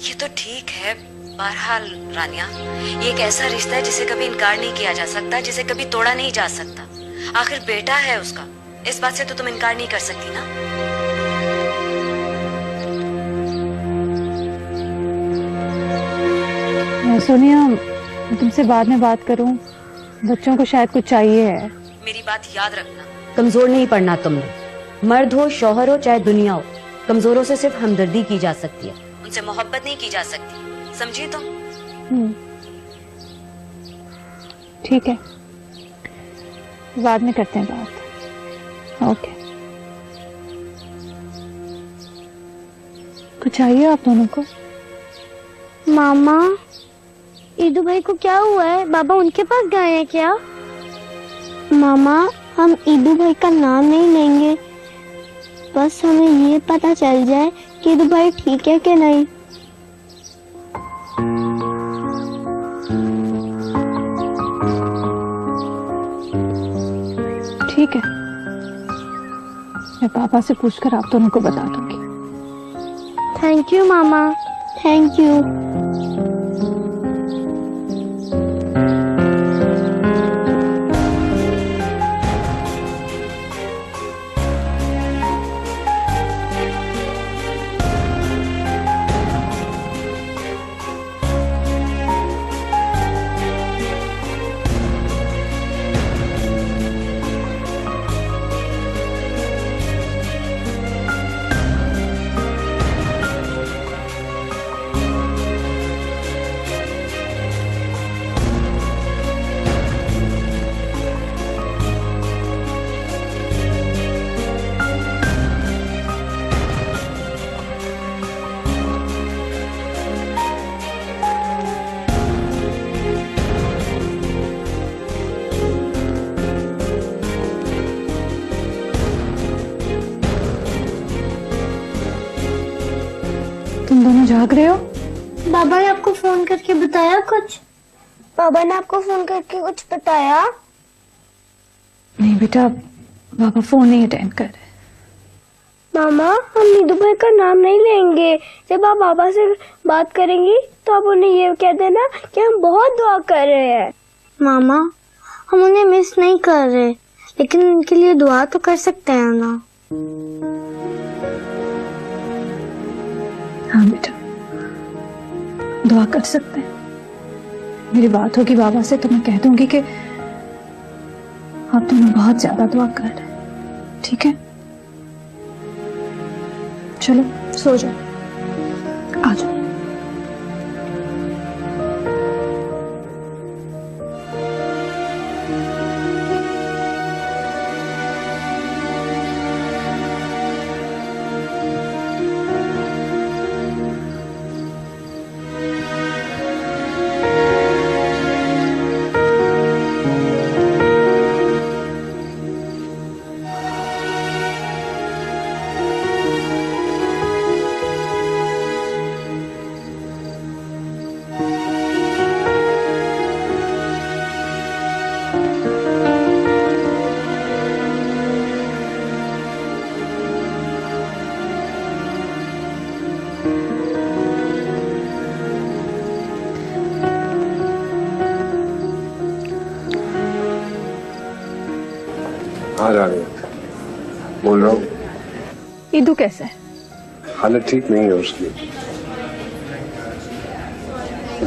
ये तो ठीक है। बहरहाल रानिया, ये एक ऐसा रिश्ता है जिसे कभी इनकार नहीं किया जा सकता, जिसे कभी तोड़ा नहीं जा सकता। आखिर बेटा है उसका, इस बात से तो तुम इनकार नहीं कर सकती ना। सोनिया, तुमसे बाद में बात करूं, बच्चों को शायद कुछ चाहिए है। मेरी बात याद रखना, कमजोर नहीं पड़ना तुमने। मर्द हो, शौहर हो, चाहे दुनिया हो, कमजोरों से सिर्फ हमदर्दी की जा सकती है, उनसे मोहब्बत नहीं की जा सकती। समझी तुम? ठीक है, बाद में करते हैं बात। ओके। कुछ चाहिए आप दोनों को? मामा, ईदू भाई को क्या हुआ है? बाबा उनके पास गए हैं क्या? मामा, हम ईदू भाई का नाम नहीं लेंगे, बस हमें ये पता चल जाए कि ईदू भाई ठीक है कि नहीं। ठीक है, मैं पापा से पूछकर आप दोनों को बता दूंगी। Thank you mama, thank you. तुम दोनों जाग रहे हो? बाबा ने आपको फोन करके बताया कुछ? बाबा ने आपको फोन करके कुछ बताया? नहीं बेटा, पापा फोन नहीं अटेंड कर रहे। मामा, हम नीदू भाई का नाम नहीं लेंगे। जब आप बाबा से बात करेंगी तो आप उन्हें ये कह देना कि हम बहुत दुआ कर रहे हैं। मामा, हम उन्हें मिस नहीं कर रहे, लेकिन उनके लिए दुआ तो कर सकते हैं ना। हाँ बेटा, दुआ कर सकते हैं। मेरी बात होगी बाबा से तो मैं कह दूंगी कि आप दोनों बहुत ज्यादा दुआ कर रहे हैं। ठीक है, चलो सो जाओ, आ जाओ। कहाँ जा रही है? बोल रहा हूँ। ईदू कैसे है? हालत ठीक नहीं है उसकी,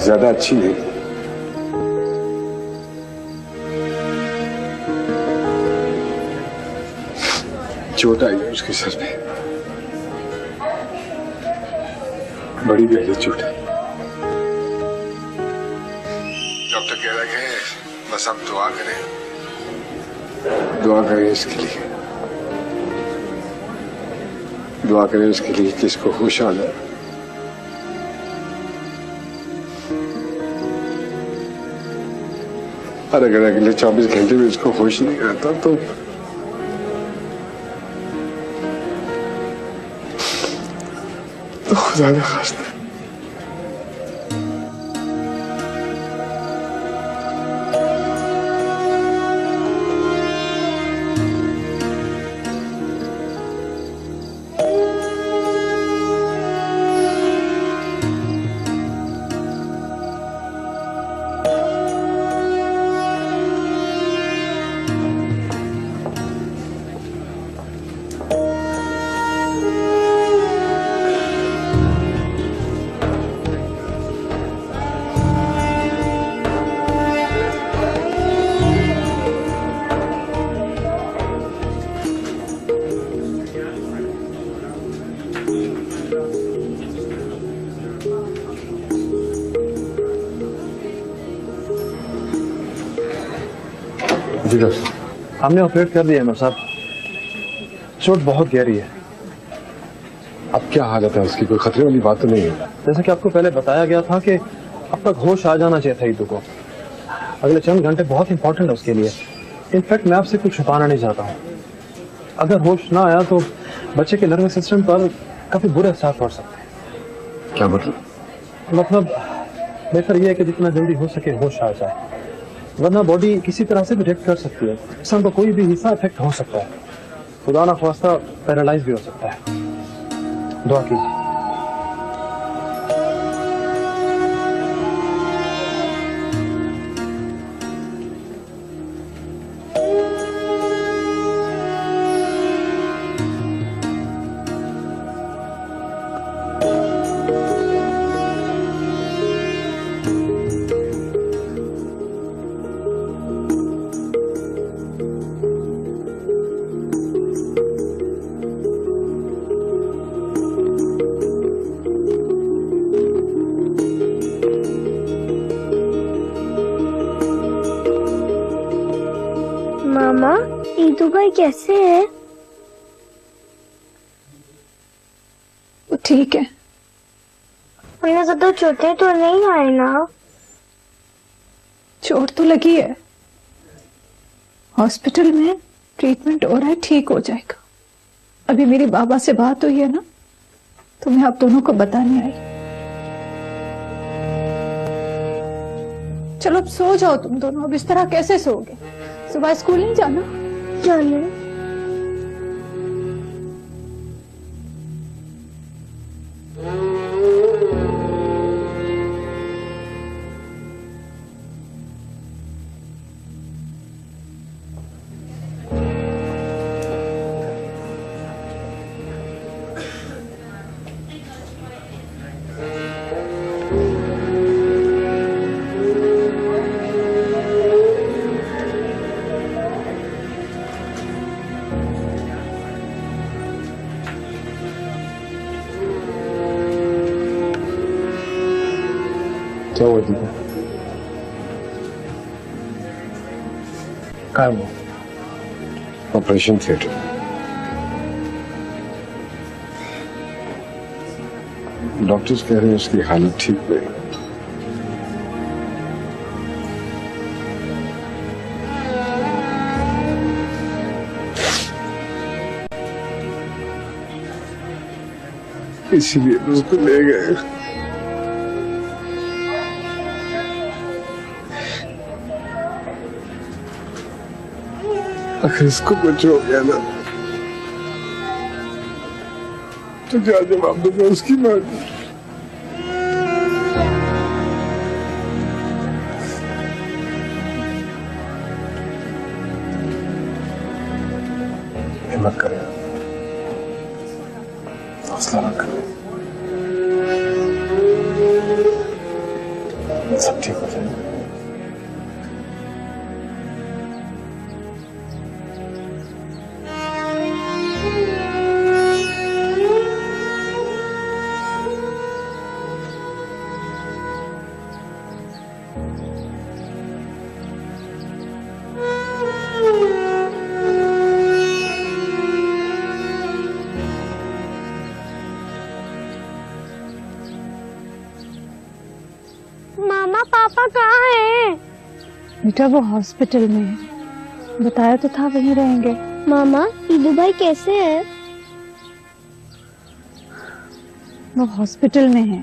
ज्यादा अच्छी नहीं। चोट आई है उसके सर पे, बड़ी गहरी चोट है। डॉक्टर कह रहा है बस आप दुआ करें, दुआ करें इसके लिए, दुआ करें इसके लिए कि इसको होश आ जाए। और अगर अगले 24 घंटे में इसको होश नहीं आता तो खुदा न खास्ता जी डॉक्टर साहब। हमने ऑपरेट कर दिया है मेरे साहब, चोट बहुत गहरी है। अब क्या हालत है उसकी? कोई खतरे वाली बात तो नहीं है? जैसे कि आपको पहले बताया गया था कि अब तक होश आ जाना चाहिए था ईदू को। अगले चंद घंटे बहुत इंपॉर्टेंट है उसके लिए। इनफैक्ट मैं आपसे कुछ छुपाना नहीं चाहता हूँ। अगर होश ना आया तो बच्चे के नर्वस सिस्टम पर काफी बुरे असर पड़ सकते हैं। क्या मतलब? बेहतर यह है कि जितना जल्दी हो सके होश आ जाए, वरना बॉडी किसी तरह से भी रिएक्ट कर सकती है। जिस्म का कोई भी हिस्सा इफेक्ट हो सकता है, खुदा ना ख्वास्ता पैरालाइज भी हो सकता है। दुआ कीजिए। मामा, ईदू भाई कैसे है? वो ठीक है। उन्हें ज्यादा चोटें तो नहीं आए ना? चोट तो लगी है, हॉस्पिटल में ट्रीटमेंट हो रहा है, ठीक हो जाएगा। अभी मेरी बाबा से बात हुई है ना, तो मैं आप दोनों को बताने आई। चलो अब सो जाओ तुम दोनों। अब इस तरह कैसे सोओगे? सुबह स्कूल नहीं जाना? चलो। क्या हुआ दीदी? क्या हुआ? Operation theatre. डॉक्टर्स कह रहे हैं उसकी हालत ठीक नहीं। इसीलिए उसको ले गए। अगर इसको कुछ हो गया ना तो क्या जवाब दूंगा उसकी मर्जी। हिम्मत करें, हौसला रखें, सब ठीक हो जाएगा। मामा, पापा कहाँ हैं? बेटा वो हॉस्पिटल में है, बताया तो था वहीं रहेंगे। मामा, ईदू भाई कैसे है? वो हॉस्पिटल में है,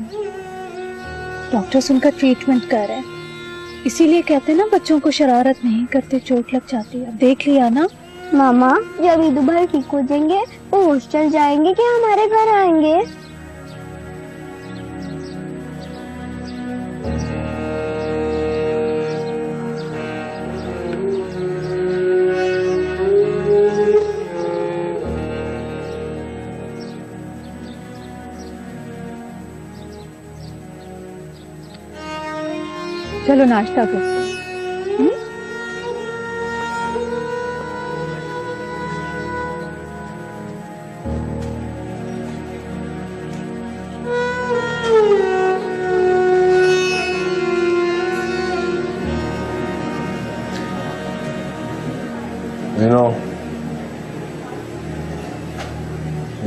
डॉक्टर्स उनका ट्रीटमेंट कर रहे हैं। इसीलिए कहते हैं ना, बच्चों को शरारत नहीं करते, चोट लग जाती है। अब देख लिया ना। मामा, जब ईदू भाई ठीक हो जाएंगे वो हॉस्टल जाएंगे कि हमारे घर आएंगे? चलो नाश्ता करते हैं।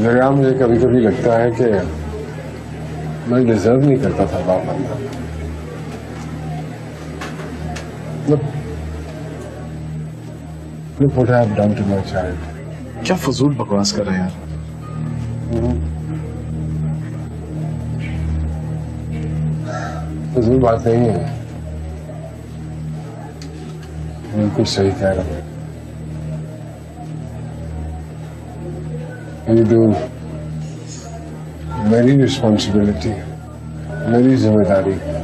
जगह मुझे कभी कभी लगता है कि मैं डिजर्व नहीं करता था बाप बनना। Look what I have done to my child. क्या फजूल बकवास कर रहे हैं यार। फजूल बात नहीं है, बिल्कुल सही कह रहा हूँ। ये तो मेरी रिस्पॉन्सिबिलिटी है, मेरी जिम्मेदारी है।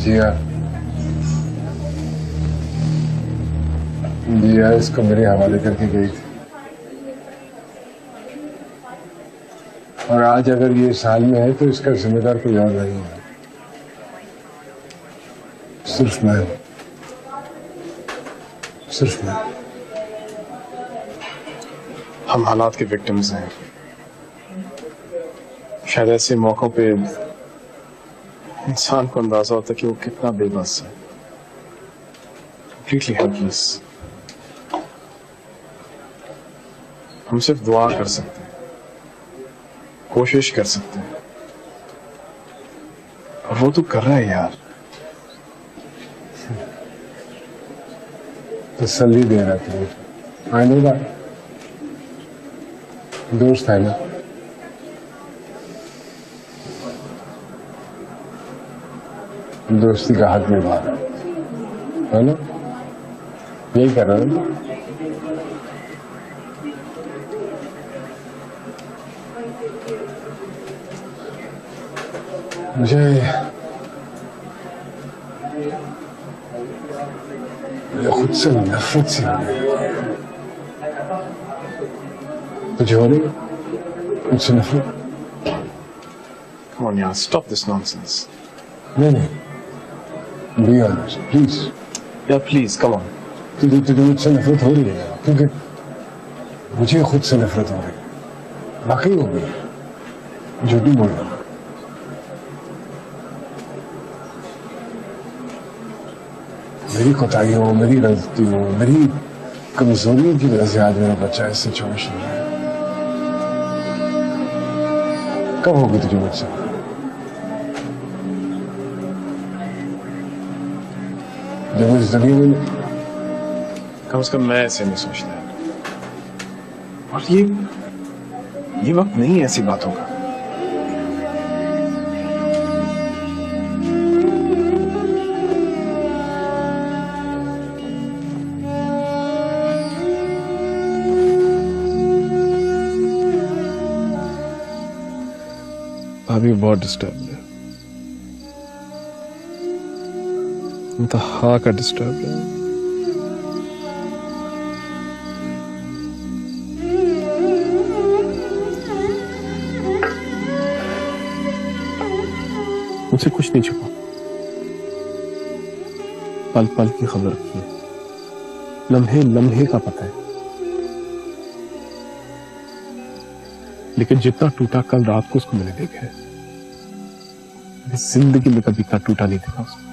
जिया इसको मेरे हवाले करके गई थी, और आज अगर ये साल में है तो इसका जिम्मेदार कोई और नहीं है, सिर्फ मैं, सिर्फ मैं। हम हालात के विक्टिम्स हैं। शायद ऐसे मौकों पे इंसान को अंदाजा होता है कि वो कितना बेबस है, कंप्लीटली हेल्पलेस। हम सिर्फ दुआ कर सकते हैं, कोशिश कर सकते हैं, और वो तो कर रहा है यार। तसल्ली दे रहा था, आई नो दैट। दोस्त है ना, दोस्ती का हक निभा रहा है ना, यही कर रहा है। मुझे खुद से नफरत सी हो रही है। तुझे हो रही है मुझसे नफरत? Come on, यार, stop this nonsense. नहीं, be honest, please. यार प्लीज, come on. तुझे मुझसे नफरत हो रही है, क्योंकि मुझे खुद से नफरत हो रही है। वाकई हो गई, झूठी बोल रहा हूँ। मेरी कोताहियों, मेरी गलतियों, मेरी कमजोरियों की वजह से आज मेरा बच्चा इस सिचुएशन में है। कब होगी तुझे मुझसे? जब इस दुनिया में कम से कम मैं ऐसे नहीं सोचता है। और ये वक्त नहीं है ऐसी बातों का। भाभी बहुत डिस्टर्ब है, इंतहा का डिस्टर्ब है। मुझसे कुछ नहीं छुपा, पल पल की खबर रखी है, लम्हे लम्हे का पता है। लेकिन जितना टूटा कल रात को उसको मैंने देखा है, मैंने जिंदगी में कभी इतना टूटा नहीं देखा उसको।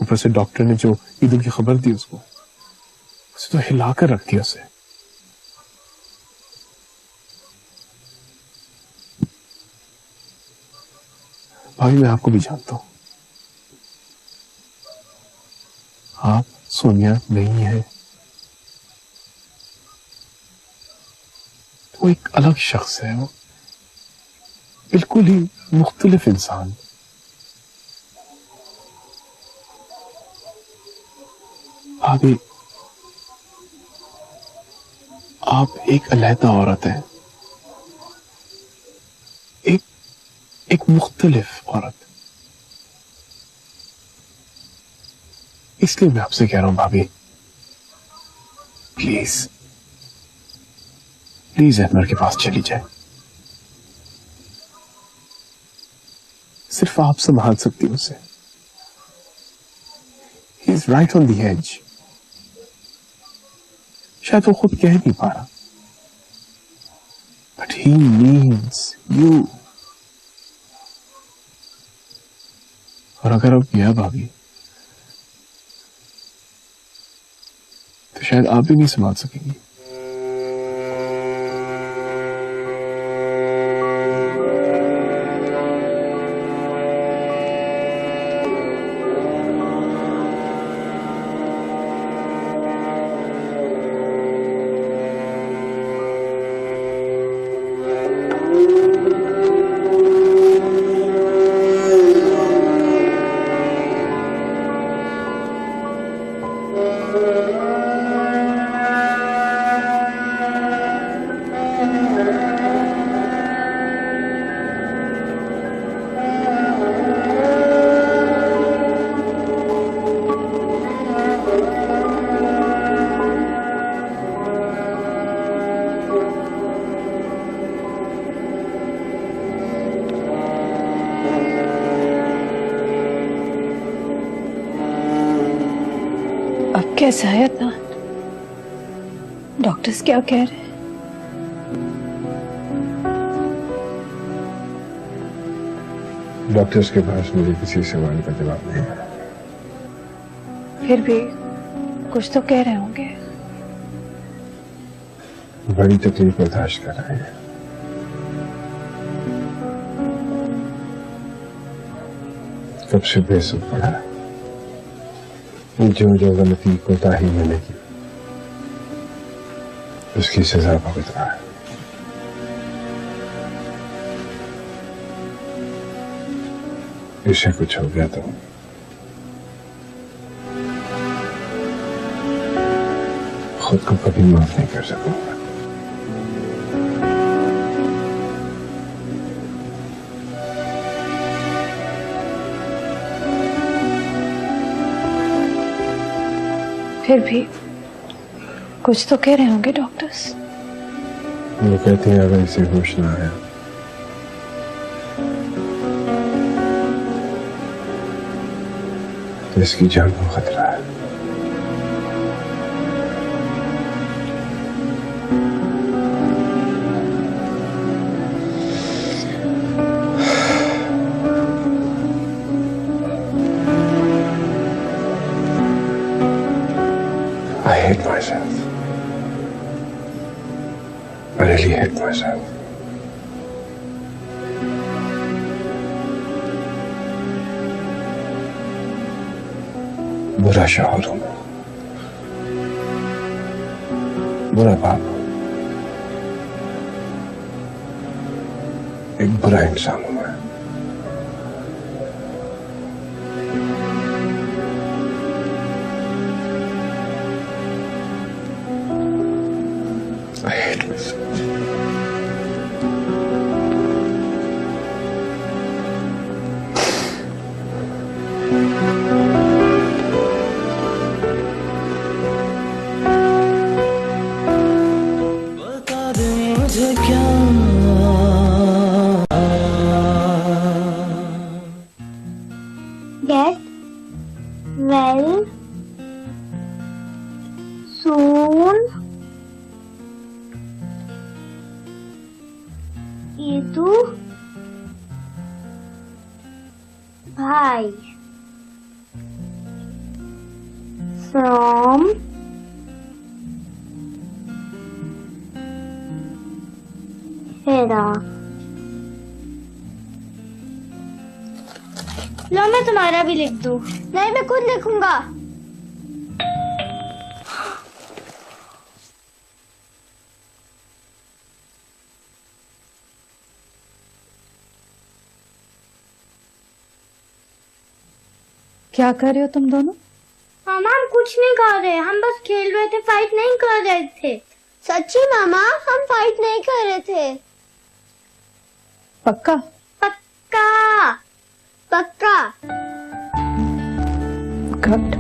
ऊपर से डॉक्टर ने जो ईद की खबर दी उसको, उसे तो हिलाकर रख दिया उसे। भाई मैं आपको भी जानता हूं, आप सोनिया नहीं है, वो एक अलग शख्स है, वो बिल्कुल ही मुख्तलिफ इंसान। भाभी आप एक अलहदा औरत है, एक मुख्तलिफ औरत। इसलिए मैं आपसे कह रहा हूं भाभी, प्लीज प्लीज अहमद के पास चली जाए। सिर्फ आप संभाल सकती हो उसे। He is right on the edge. शायद वो खुद कह नहीं पा रहा, बट ही नीड्स यू। और अगर अब गया भाभी तो शायद आप भी नहीं संभाल सकेंगी। अब कैसा है अदनान? डॉक्टर्स क्या कह रहे हैं? डॉक्टर्स के पास मुझे किसी सवाल का जवाब नहीं है। फिर भी कुछ तो कह रहे होंगे। बड़ी तकलीफ बर्दाश्त कर रहे हैं। कब से बेसुध पड़ा, जो जो गलती कोताही मिलेगी उसकी सजा भुगत रहा है। इसे कुछ हो गया तो खुद को कभी माफ नहीं कर सकूंगा। फिर भी कुछ तो कह रहे होंगे डॉक्टर्स। वो कहते हैं अगर इसे होश ना आया तो इसकी जान को खतरा है। I hate myself. I really hate myself. बुरा शौहर हूं, बुरा बाप हूं, एक बुरा इंसान हूं मैं। I hate myself. बता दे मुझे क्या Get well soon. Idu bhai from Hera. लो मैं तुम्हारा भी लिख दूं। नहीं, मैं खुद लिखूंगा। क्या कर रहे हो तुम दोनों? मामा हम कुछ नहीं कर रहे, हम बस खेल रहे थे, फाइट नहीं कर रहे थे। सच्ची मामा, हम फाइट नहीं कर रहे थे। पक्का? पक्का पक्का। गुड।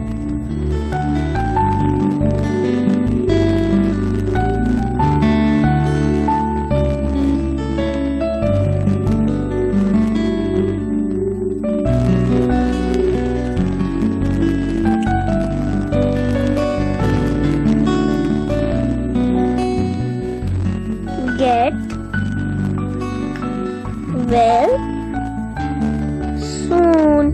Get well soon.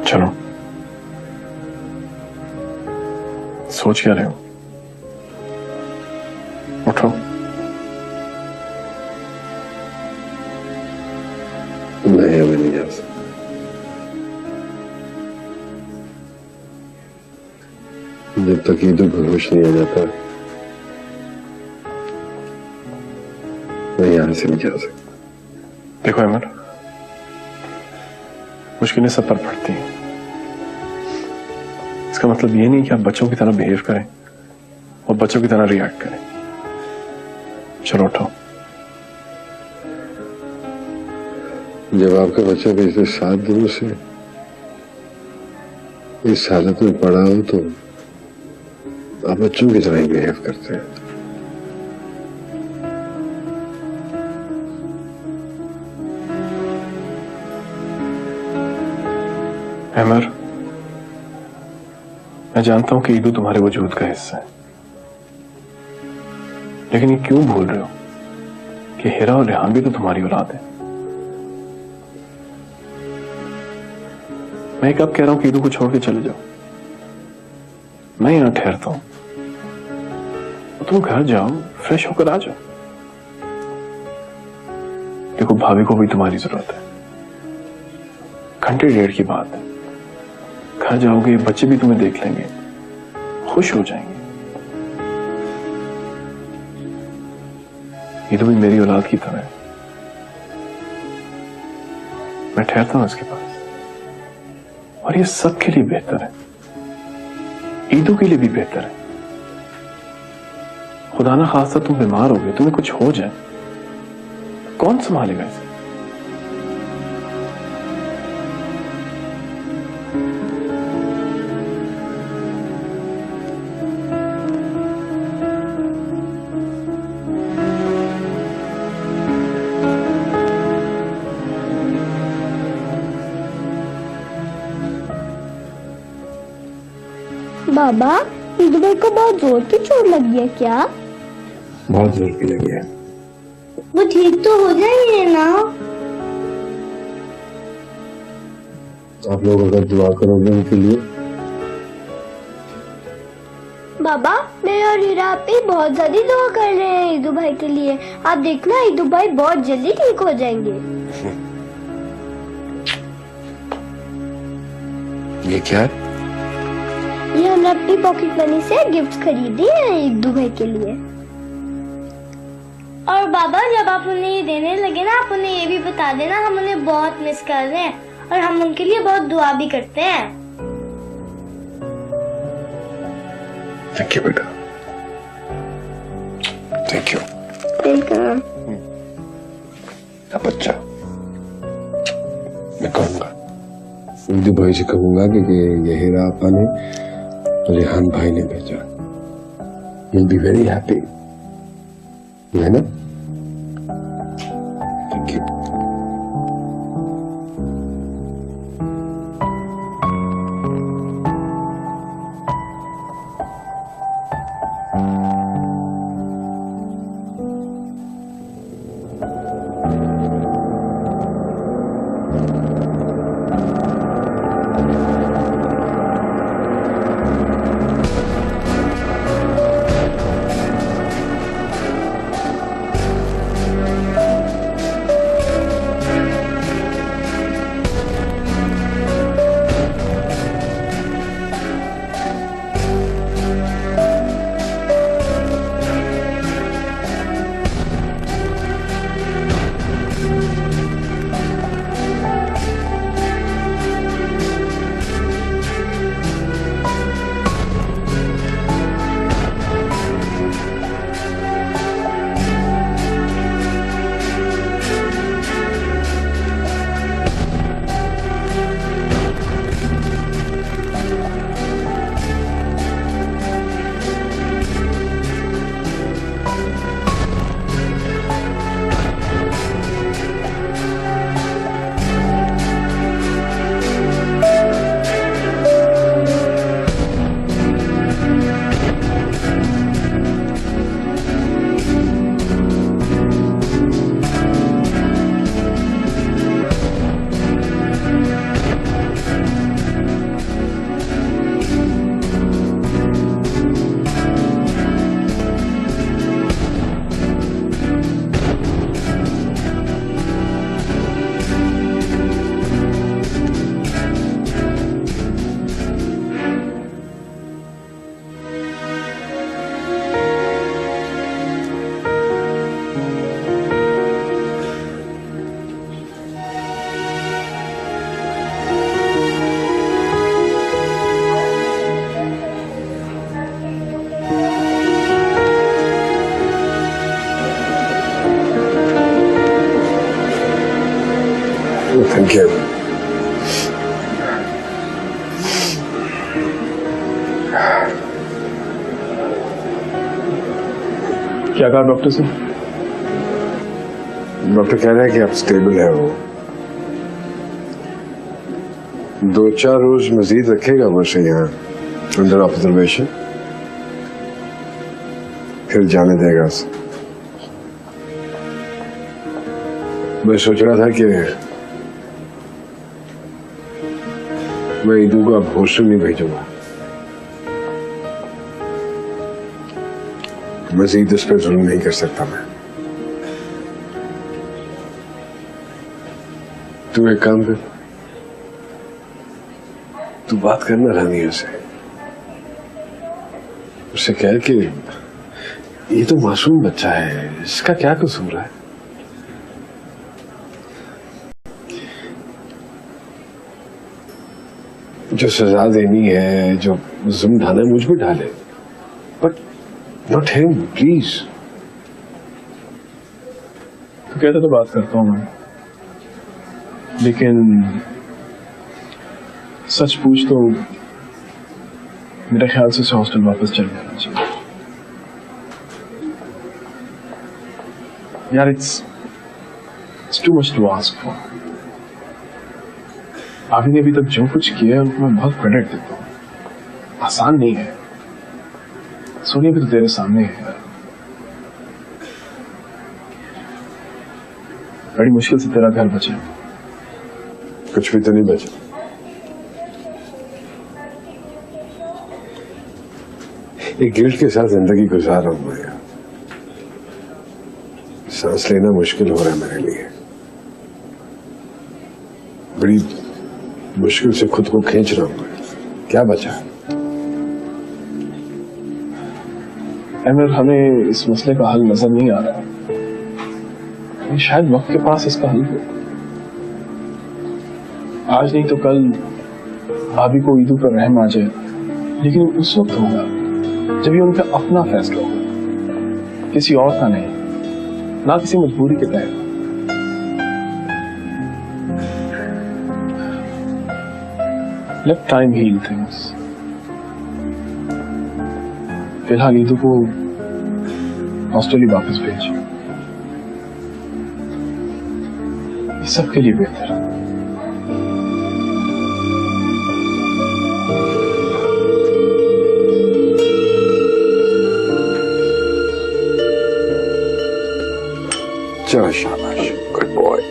चलो, सोच क्या रहे हो? उठो। नहीं, अभी नहीं जा सकता। जब तक ईदू को होश नहीं आ जाता मैं यहां से नहीं जा सकता। देखो अमर, मुश्किलें सब पर पड़ती हैं। इसका मतलब ये नहीं कि आप बच्चों की तरह बिहेव करें और बच्चों की तरह रिएक्ट करें। चलो उठो। जब आपका बच्चा पिछले 7 दिनों से इस हालत में पड़ा हो तो आप बच्चों की तरह ही बिहेव करते हैं। अमर, मैं जानता हूं कि ईदू तुम्हारे वजूद का हिस्सा है, लेकिन ये क्यों भूल रहे हो कि हिरा और रेहान भी तो तुम्हारी औलाद है। मैं कब कह रहा हूं कि ईदू को छोड़ के चले जाओ। मैं यहां ठहरता हूं, तुम घर जाओ, फ्रेश होकर आ जाओ। देखो, भाभी को भी तुम्हारी जरूरत है। घंटे डेढ़ की बात है, घर जाओगे, बच्चे भी तुम्हें देख लेंगे, खुश हो जाएंगे। ये तो भी मेरी औलाद की तरह है। मैं ठहरता हूं इसके पास, और ये सबके लिए बेहतर है। ईदू के लिए भी बेहतर है। खुदा ना खास्ता तुम बीमार हो गए, तुम्हें कुछ हो जाए, कौन संभालेगा इसे? बाबा, ईदू भाई को बहुत जोर की चोट लगी है क्या? बहुत जोर की लगी है। वो ठीक तो हो जाएंगे ना? आप लोग अगर दुआ करोगे उनके लिए। बाबा, मैं और हीरा पे बहुत ज्यादा दुआ कर रहे हैं ईदू भाई के लिए। आप देखना, ईदू भाई बहुत जल्दी ठीक हो जाएंगे। ये क्या है? ये हमने अपनी पॉकेट मनी से गिफ्ट खरीदी है ईदू भाई के लिए। और बाबा, जब आप उन्हें ये देने लगे ना, आप उन्हें ये भी बता देना हम उन्हें बहुत मिस कर रहे हैं और हम उनके लिए बहुत दुआ भी करते हैं। थैंक यू बेटा, थैंक यू। वेलकम। बच्चा, मैं कहूंगा ईदू भाई से कहूंगा कि ये हीरा आपा ने रेहान भाई ने भेजा। He'll be very happy, है ना? Thank you. Thank you. क्या कहा डॉक्टर से? डॉक्टर कह रहे हैं कि आप स्टेबल है वो, 2-4 रोज मजीद रखेगा मुझे यहाँ अंडर ऑब्जर्वेशन, फिर जाने देगा उसे। मैं सोच रहा था कि मैं ईदू को अब हॉस्टल नहीं भेजूंगा, मजीद उस पर जुल्म नहीं कर सकता मैं। तू एक काम कर, तू बात करना रानिया से, उससे कह कि ये तो मासूम बच्चा है, इसका क्या कसूर है। जो सजा देनी है, जो जुल्म ढाना है, मुझ पे ढाले, बट नॉट हिम प्लीज। तो कहता तो बात करता हूँ मैं, लेकिन सच पूछ तो मेरे ख्याल से उसे हॉस्टल वापस चल जाना चाहिए। यार it's too much to ask for. आपने ने अभी तक जो कुछ किया है उनको मैं बहुत क्रेडिट देता हूँ, आसान नहीं है। सोनिया भी तो तेरे सामने है, बड़ी मुश्किल से तेरा घर बचा। कुछ भी तो नहीं बचा। एक गिल्ट के साथ जिंदगी गुजार रहा हूं मैं यार, सांस लेना मुश्किल हो रहा है मेरे लिए, बड़ी मुश्किल से खुद को खींच रहा हूं मैं। क्या बचा? अमर, हमें इस मसले का हल नजर नहीं आ रहा, शायद वक्त के पास इसका हल हो। आज नहीं तो कल भाभी को ईदू पर रहम आ जाए, लेकिन उस वक्त होगा जब ये उनका अपना फैसला होगा, किसी और का नहीं, ना किसी मजबूरी के तहत। Let time heal things. फिलहाल ईदू को ऑस्ट्रेलिया वापस भेज, ये सबके लिए बेहतर है। चलो शाबाश, गुड बॉय।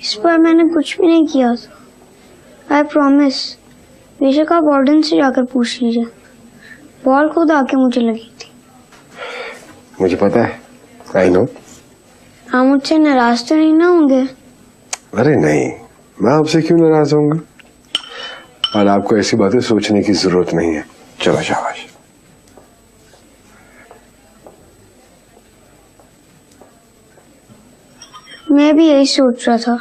इस पर मैंने कुछ भी नहीं किया था, आई प्रॉमिस। बेशक आप वार्डन से जाकर पूछ लीजिए, बॉल खुद आके मुझे लगी थी। मुझे पता है, आई नो। आप मुझसे नाराज तो नहीं ना होंगे? अरे नहीं, मैं आपसे क्यों नाराज होऊंगा, और आपको ऐसी बातें सोचने की जरूरत नहीं है। चलो शाबाश। मैं भी यही सोच रहा था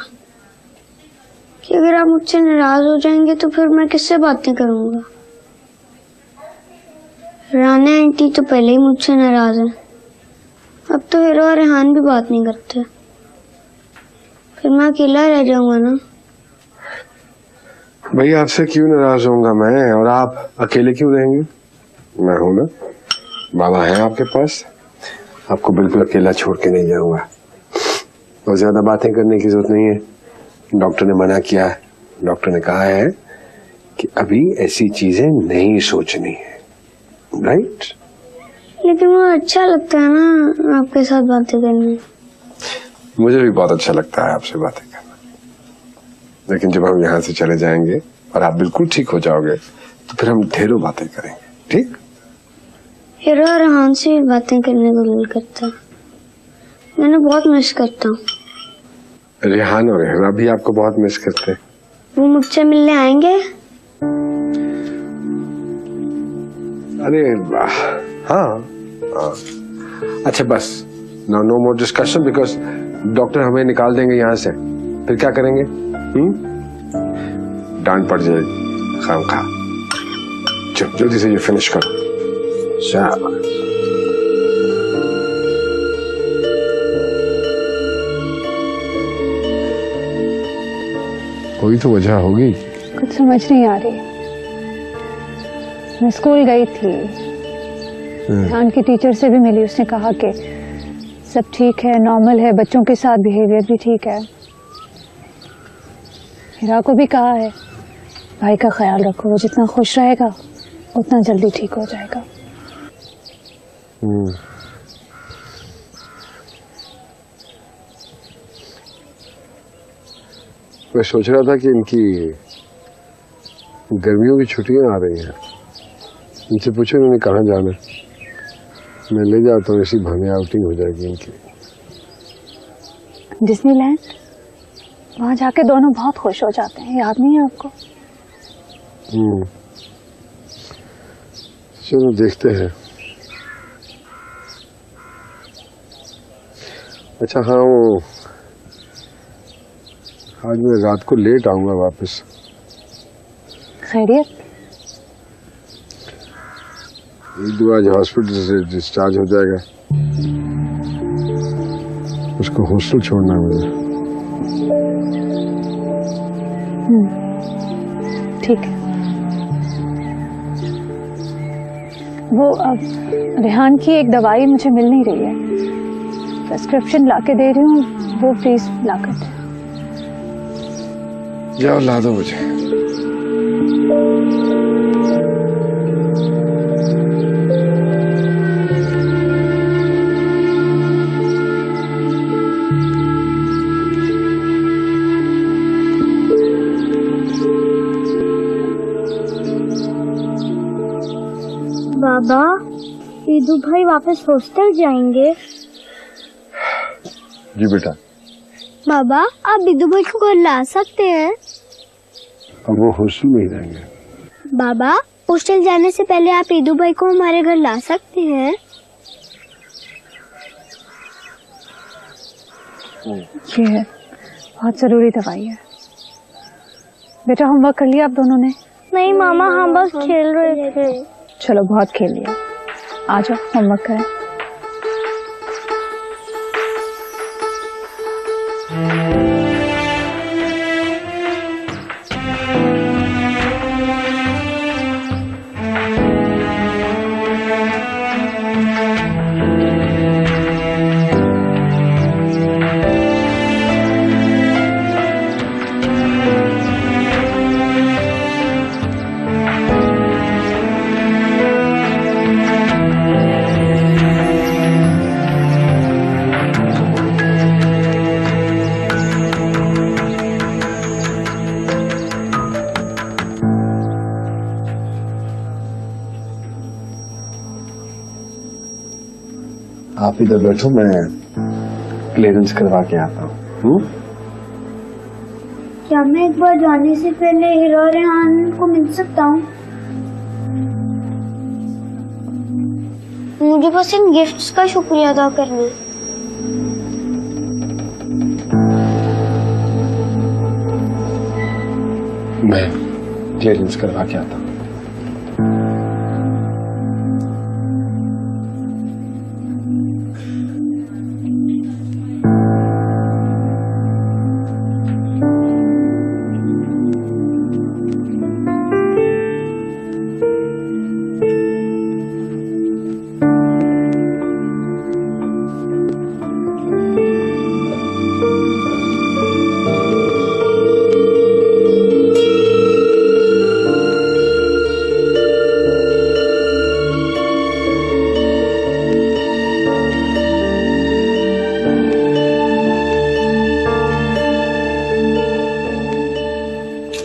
कि अगर आप मुझसे नाराज हो जाएंगे तो फिर मैं किससे बातें करूंगा। राना आंटी तो पहले ही मुझसे नाराज है, अब तो हीरो और रेहान भी बात नहीं करते, फिर मैं अकेला रह जाऊंगा ना। भाई आपसे क्यों नाराज होऊंगा मैं, और आप अकेले क्यों रहेंगे? मैं हूं ना, बाबा है आपके पास, आपको बिल्कुल अकेला छोड़ के नहीं जाऊंगा। और ज्यादा बातें करने की जरूरत नहीं है, डॉक्टर ने मना किया है, डॉक्टर ने कहा है कि अभी ऐसी चीजें नहीं सोचनी है, राइट? लेकिन मुझे अच्छा लगता है ना आपके साथ बातें करने। मुझे भी बहुत अच्छा लगता है आपसे बातें करना, लेकिन जब हम यहाँ से चले जाएंगे और आप बिल्कुल ठीक हो जाओगे तो फिर हम ढेरों बातें करेंगे, ठीक? हीरो और रेहान से भी बातें करने को दिल करता है, मैंने बहुत मिस करता हूँ। रेहान और हेरा भी आपको बहुत मिस करते हैं। वो मुझसे मिलने आएंगे? अरे हाँ, अच्छा बस, no more discussion, because doctor हमें निकाल देंगे यहाँ से, फिर क्या करेंगे? डांट पड़ जाएगी खाम खा। चल जल्दी से ये फिनिश करो। शाबाश। कोई तो वजह होगी। कुछ समझ नहीं आ रही। मैं स्कूल गई थी, ध्यान की टीचर से भी मिली, उसने कहा कि सब ठीक है, नॉर्मल है, बच्चों के साथ बिहेवियर भी ठीक है। हिरा को भी कहा है भाई का ख्याल रखो, वो जितना खुश रहेगा उतना जल्दी ठीक हो जाएगा। मैं सोच रहा था कि इनकी गर्मियों की छुट्टियां आ रही हैं, इनसे पूछो इन्होंने कहाँ जाना है, मैं ले जाता हूँ, इसी बहाने आउटिंग हो जाएगी इनकी। डिज्नीलैंड, वहां जाके दोनों बहुत खुश हो जाते हैं, याद नहीं है आपको? चलो देखते हैं। अच्छा हाँ, वो आज मैं रात को लेट आऊंगा वापस। खैरियत? ईदू आज हॉस्पिटल से डिस्चार्ज हो जाएगा, उसको हॉस्टल छोड़ना है मुझे। ठीक है। वो अब रेहान की एक दवाई मुझे मिल नहीं रही है, प्रेस्क्रिप्शन लाके दे रही हूँ, वो प्लीज लाकर दे। जाओ ला दो मुझे। बाबा, ईदू भाई वापस हॉस्टल जाएंगे? जी बेटा। बाबा, आप ईदू भाई को घर ला सकते हैं? अब वो हॉस्टल में ही रहेंगे। बाबा, हॉस्टल जाने से पहले आप ईदू भाई को हमारे घर ला सकते हैं? ये है, बहुत जरूरी दवाई है। बेटा होमवर्क कर लिया आप दोनों ने? नहीं मामा, हम बस खेल रहे थे। चलो बहुत खेल लिया, आ जाओ होमवर्क करें। आप इधर बैठो, मैं क्लियरेंस करवा के आता हूँ। क्या मैं एक बार जाने से पहले हीरा और रेहान को मिल सकता हूँ? मुझे बस इन गिफ्ट्स का शुक्रिया अदा करना है। मैं क्लियरेंस करवा के आता हूँ।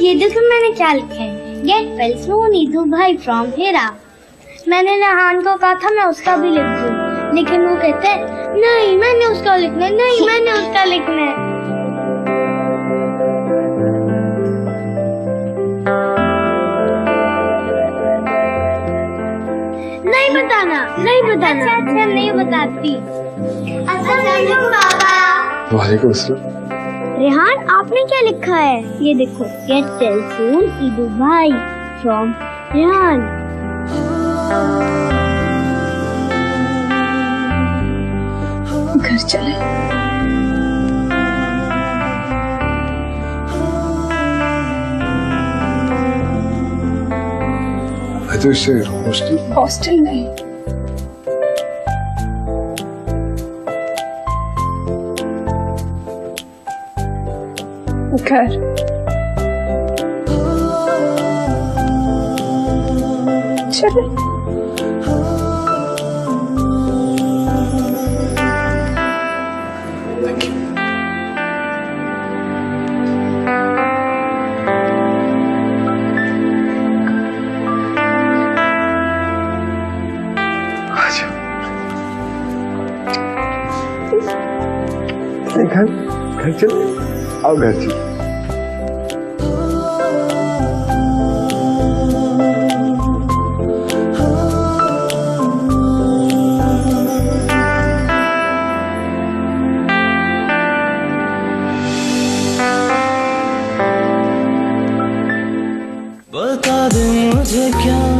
ये देखो मैंने क्या लिखा है, गेट वेल सून ईदू भाई फ्रॉम हीरा। मैंने रेहान को कहा था मैं उसका भी लिख दूं, लेकिन वो कहते हैं नहीं मैंने उसका लिखना है, नहीं मैंने उसका लिखना है। नहीं बताना, नहीं बताना। अच्छा नहीं बताती। अस्सलाम वालेकुम बाबा। वालेकुम अस्सलाम। रेहान आपने क्या लिखा है? ये देखो, गेट टेलीफोन ईदू भाई फ्रॉम रेहान। घर चले। मैं तो इससे हॉस्टल में। घर। चले। घर घर चले, आओ घर चले। बता दे मुझे क्या